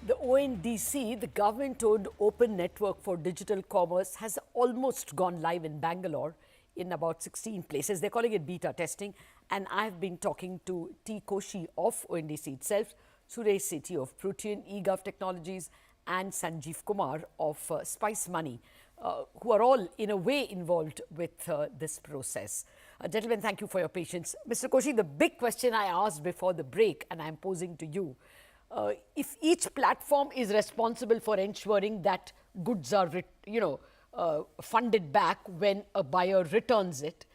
The ONDC, the government-owned open network for digital commerce, has almost gone live in Bangalore in about 16 places. They're calling it beta testing. And I've been talking to Koshy of ONDC itself, Suresh Sethi of Protean, EGOV Technologies, and Sanjeev Kumar of Spice Money, who are all in a way involved with this process. Gentlemen, thank you for your patience. Mr. Koshy, the big question I asked before the break, and I'm posing to you, if each platform is responsible for ensuring that goods are, funded back when a buyer returns it,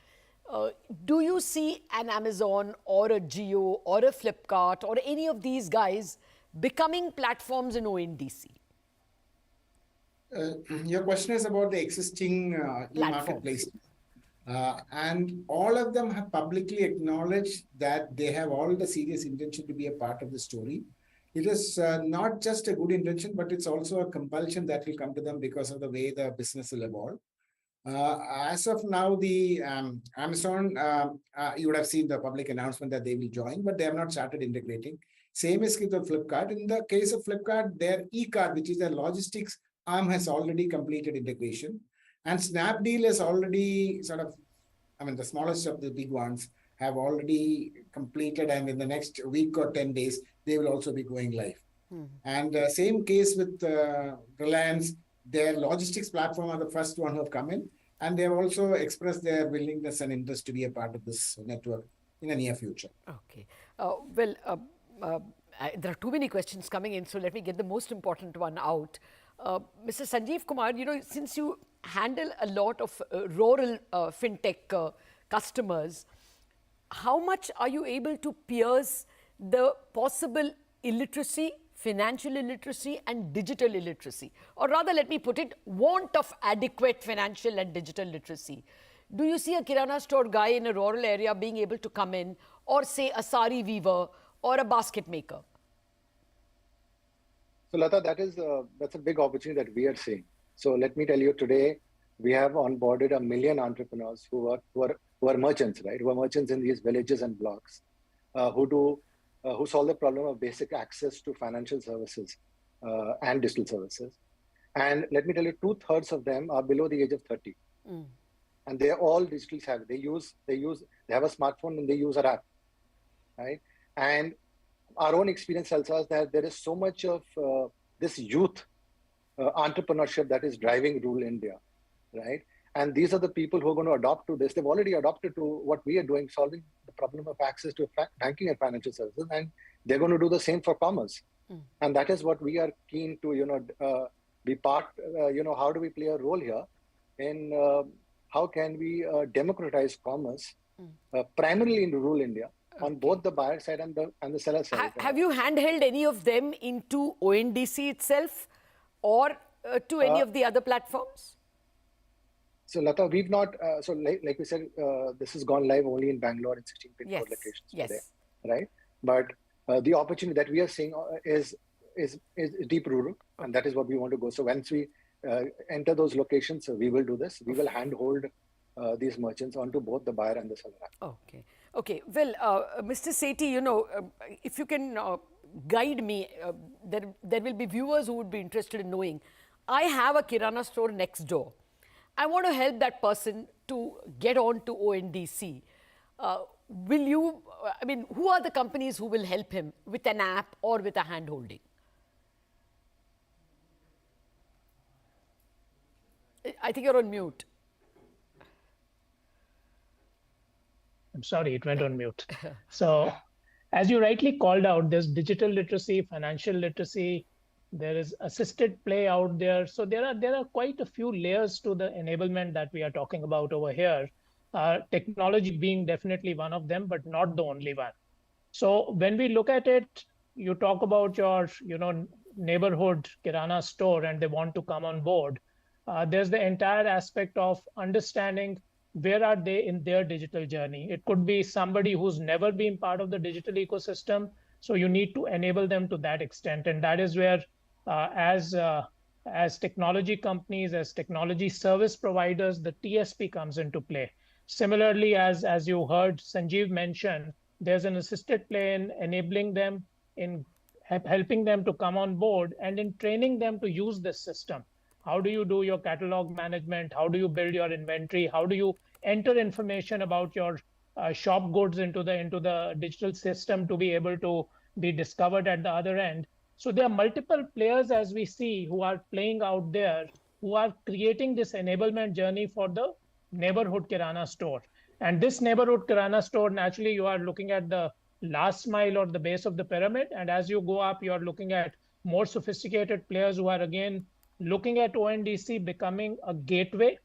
do you see an Amazon or a Jio or a Flipkart or any of these guys becoming platforms in ONDC? Your question is about the existing e-marketplace. And all of them have publicly acknowledged that they have all the serious intention to be a part of the story. It is not just a good intention, but it's also a compulsion that will come to them because of the way the business will evolve. As of now, the Amazon, you would have seen the public announcement that they will join, but they have not started integrating. Same is with the Flipkart. In the case of Flipkart, their e-card, which is their logistics arm, has already completed integration. And Snapdeal is already the smallest of the big ones have already completed, and in the next week or 10 days, they will also be going live. And same case with Reliance, their logistics platform are the first one who have come in, and they have also expressed their willingness and interest to be a part of this network in the near future. Okay. There are too many questions coming in, so let me get the most important one out. Mr. Sanjeev Kumar, since you handle a lot of rural fintech customers, how much are you able to pierce the possible illiteracy, financial illiteracy and digital illiteracy? Or rather, let me put it, want of adequate financial and digital literacy. Do you see a Kirana store guy in a rural area being able to come in, or say a sari weaver or a basket maker? So Lata, that's a big opportunity that we are seeing. So let me tell you, today we have onboarded 1 million entrepreneurs who are merchants, right? Who are merchants in these villages and blocks, who solve the problem of basic access to financial services and digital services. And let me tell you, 2/3 of them are below the age of 30, and they are all digital savvy. They have a smartphone and they use our app, right? And our own experience tells us that there is so much of this youth entrepreneurship that is driving rural India, right? And these are the people who are going to adopt to this. They've already adopted to what we are doing, solving the problem of access to banking and financial services, and they're going to do the same for commerce. And that is what we are keen to, be part. How do we play a role here in how can we democratize commerce, primarily in rural India, on both the buyer side and the seller side. Have you handheld any of them into ONDC itself, or to any of the other platforms? So Lata, we've not, like we said, this has gone live only in Bangalore in 16 pin code locations today, right? But the opportunity that we are seeing is deep rural, and that is what we want to go. So once we enter those locations, we will do this. We will handhold these merchants onto both the buyer and the seller app. Okay. Well, Mr. Sethi, if you can guide me, there will be viewers who would be interested in knowing. I have a Kirana store next door. I want to help that person to get on to ONDC. Who are the companies who will help him with an app or with a hand-holding? I think you're on mute. I'm sorry, it went on mute. So, as you rightly called out, there's digital literacy, financial literacy, there is assisted play out there. So there are quite a few layers to the enablement that we are talking about over here. Technology being definitely one of them, but not the only one. So when we look at it, you talk about your neighborhood Kirana store and they want to come on board. There's the entire aspect of understanding where are they in their digital journey. It could be somebody who's never been part of the digital ecosystem. So you need to enable them to that extent. And that is where as technology companies, as technology service providers, the TSP comes into play. Similarly, as you heard Sanjeev mention, there's an assisted play in enabling them in helping them to come on board, and in training them to use this system. How do you do your catalog management? How do you build your inventory? How do you enter information about your shop goods into the digital system to be able to be discovered at the other end? So there are multiple players, as we see, who are playing out there, who are creating this enablement journey for the neighborhood Kirana store. And this neighborhood Kirana store, naturally, you are looking at the last mile or the base of the pyramid. And as you go up, you are looking at more sophisticated players who are again looking at ONDC becoming a gateway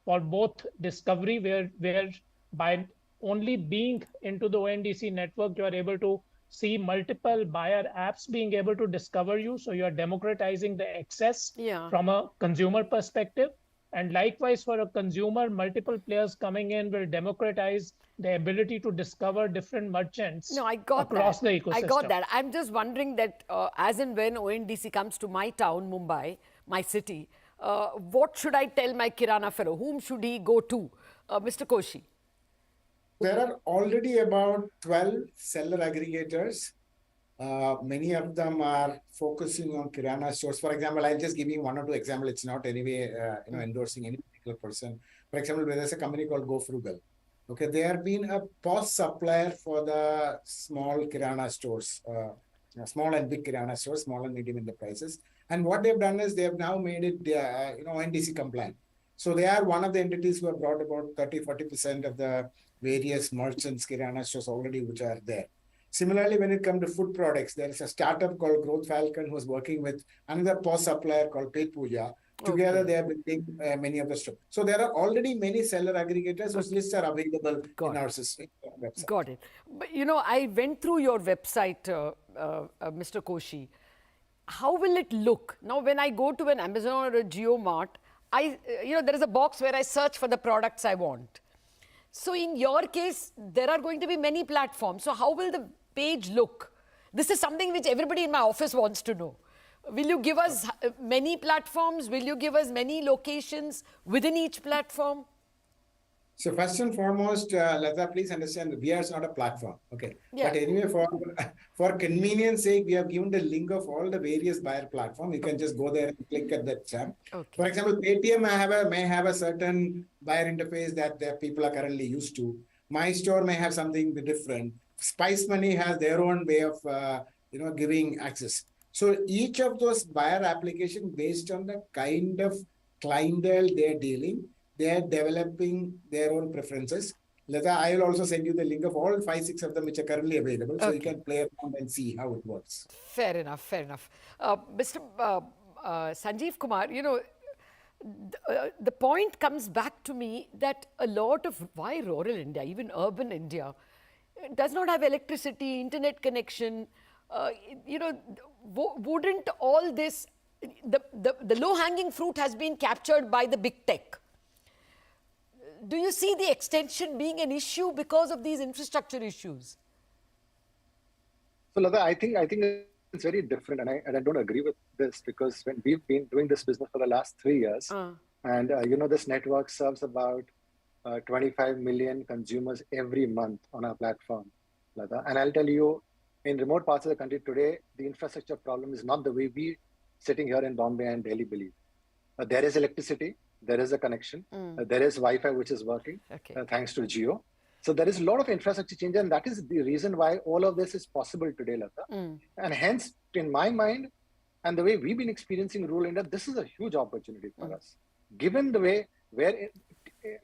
for both discovery, where by only being into the ONDC network, you are able to see multiple buyer apps being able to discover you. So you are democratizing the access from a consumer perspective. And likewise, for a consumer, multiple players coming in will democratize the ability to discover different merchants across the ecosystem. I got that. I'm just wondering that as and when ONDC comes to my town, Mumbai, my city, what should I tell my Kirana fellow? Whom should he go to? Mr. Koshy. There are already about 12 seller aggregators. Many of them are focusing on Kirana stores. For example, I'll just give you one or two examples. It's not anyway endorsing any particular person. For example, there's a company called Go Frugal. Okay, they have been a POS supplier for the small Kirana stores, small and big Kirana stores, small and medium enterprises. And what they've done is they have now made it, NDC compliant. So they are one of the entities who have brought about 30-40% of the various merchants, Kirana stores already which are there. Similarly, when it comes to food products, there is a startup called Growth Falcon who is working with another POS supplier called Pet Puja. Together, they are building many of the stores. So there are already many seller aggregators whose lists are available in our system. Website. Got it. But I went through your website, Mr. Koshy. How will it look? Now, when I go to an Amazon or a JioMart, there is a box where I search for the products I want. So in your case, there are going to be many platforms. So how will the page look? This is something which everybody in my office wants to know. Will you give us many platforms? Will you give us many locations within each platform? So first and foremost, Lata, please understand that VR is not a platform. Okay. Yeah. But anyway, for convenience sake, we have given the link of all the various buyer platforms. You can just go there and click at that tab. Okay. For example, Paytm may have a certain buyer interface that people are currently used to. My store may have something different. Spice Money has their own way of giving access. So each of those buyer applications, based on the kind of clientele they're dealing, they're developing their own preferences. Lata, I will also send you the link of all 5-6 of them which are currently available, so you can play around and see how it works. Fair enough, fair enough. Mr. Sanjeev Kumar, the point comes back to me that a lot of why rural India, even urban India, does not have electricity, internet connection. Wouldn't all this, the low-hanging fruit has been captured by the big tech. Do you see the extension being an issue because of these infrastructure issues? So, Lata, I think it's very different, and I don't agree with this, because when we've been doing this business for the last 3 years, and this network serves about 25 million consumers every month on our platform, Lata. And I'll tell you, in remote parts of the country today, the infrastructure problem is not the way we sitting here in Bombay and Delhi believe. There is electricity, there is a connection, there is Wi-Fi which is working, thanks to Jio. So there is a lot of infrastructure change, and that is the reason why all of this is possible today, Lata. And hence, in my mind, and the way we've been experiencing rural India, this is a huge opportunity for us, given the way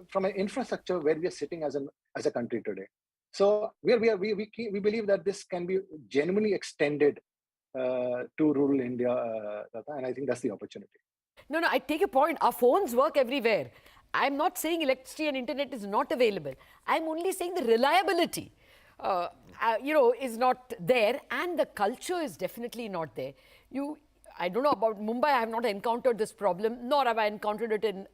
from an infrastructure where we are sitting as a country today. So we believe that this can be genuinely extended to rural India, and I think that's the opportunity. No, I take a point. Our phones work everywhere. I'm not saying electricity and internet is not available. I'm only saying the reliability, is not there, and the culture is definitely not there. I don't know about Mumbai. I have not encountered this problem, nor have I encountered it in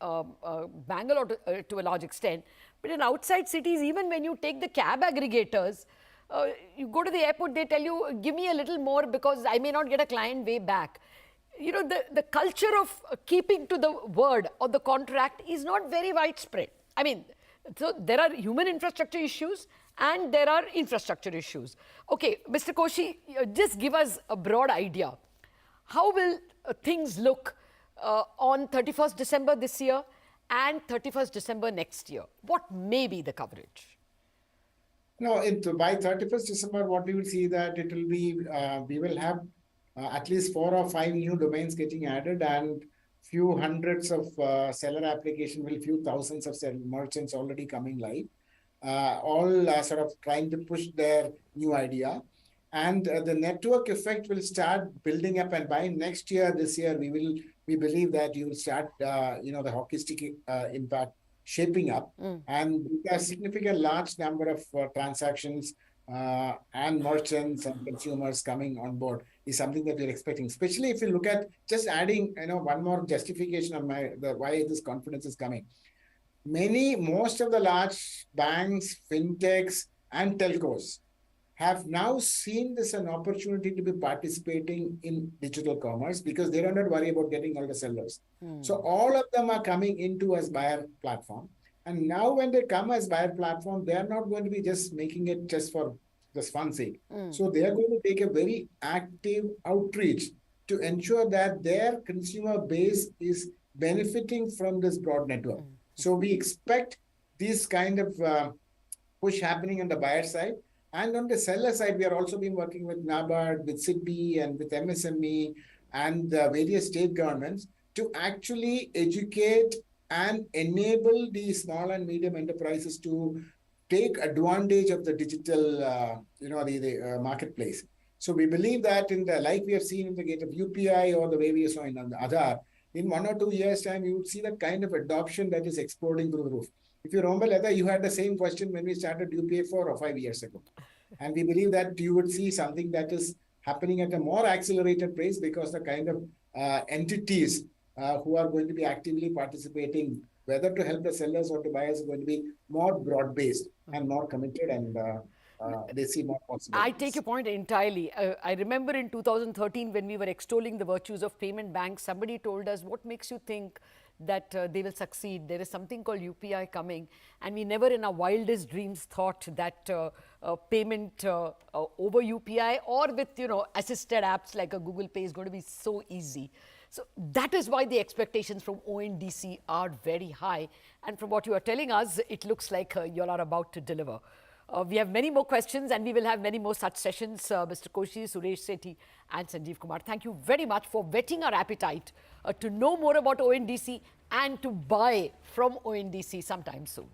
Bangalore to a large extent. But in outside cities, even when you take the cab aggregators, you go to the airport, they tell you, give me a little more because I may not get a client way back. The culture of keeping to the word or the contract is not very widespread. I mean, So there are human infrastructure issues and there are infrastructure issues. Okay, Mr. Koshy, just give us a broad idea. How will things look on 31st December this year and 31st December next year? What may be the coverage? No, by 31st December, what we will see that it will be, we will have at least 4 or 5 new domains getting added, and few hundreds of seller application, few thousands of merchants already coming live, all sort of trying to push their new idea. And the network effect will start building up, and by next year, this year, we believe that you will start, the hockey stick impact shaping up, and with a significant large number of transactions and merchants and consumers coming on board is something that we're expecting. Especially if you look at just adding, one more justification on why this confidence is coming. Most of the large banks, fintechs, and telcos have now seen this an opportunity to be participating in digital commerce because they don't have to worry about getting all the sellers. So all of them are coming into as buyer platform. And now when they come as buyer platform, they are not going to be just making it just for just fun sake. So they are going to take a very active outreach to ensure that their consumer base is benefiting from this broad network. So we expect this kind of push happening on the buyer side. And on the seller side, we are also been working with NABARD, with SIDBI, and with MSME and various state governments to actually educate and enable the small and medium enterprises to take advantage of the digital, the marketplace. So we believe that like we have seen in the case of UPI or the way we saw in the Aadhaar, in 1 or 2 years' time, you would see the kind of adoption that is exploding through the roof. If you remember, Lata, you had the same question when we started UPI 4 or 5 years ago. And we believe that you would see something that is happening at a more accelerated pace because the kind of entities who are going to be actively participating, whether to help the sellers or to buyers, are going to be more broad-based and more committed, and they see more possibilities. I take your point entirely. I remember in 2013 when we were extolling the virtues of payment banks, somebody told us, what makes you think that they will succeed? There is something called UPI coming, and we never in our wildest dreams thought that payment over UPI or with assisted apps like a Google Pay is going to be so easy. So that is why the expectations from ONDC are very high, and from what you are telling us, it looks like you all are about to deliver. We have many more questions and we will have many more such sessions. Mr. Koshy, Suresh, Sethi and Sanjeev Kumar, thank you very much for whetting our appetite to know more about ONDC and to buy from ONDC sometime soon.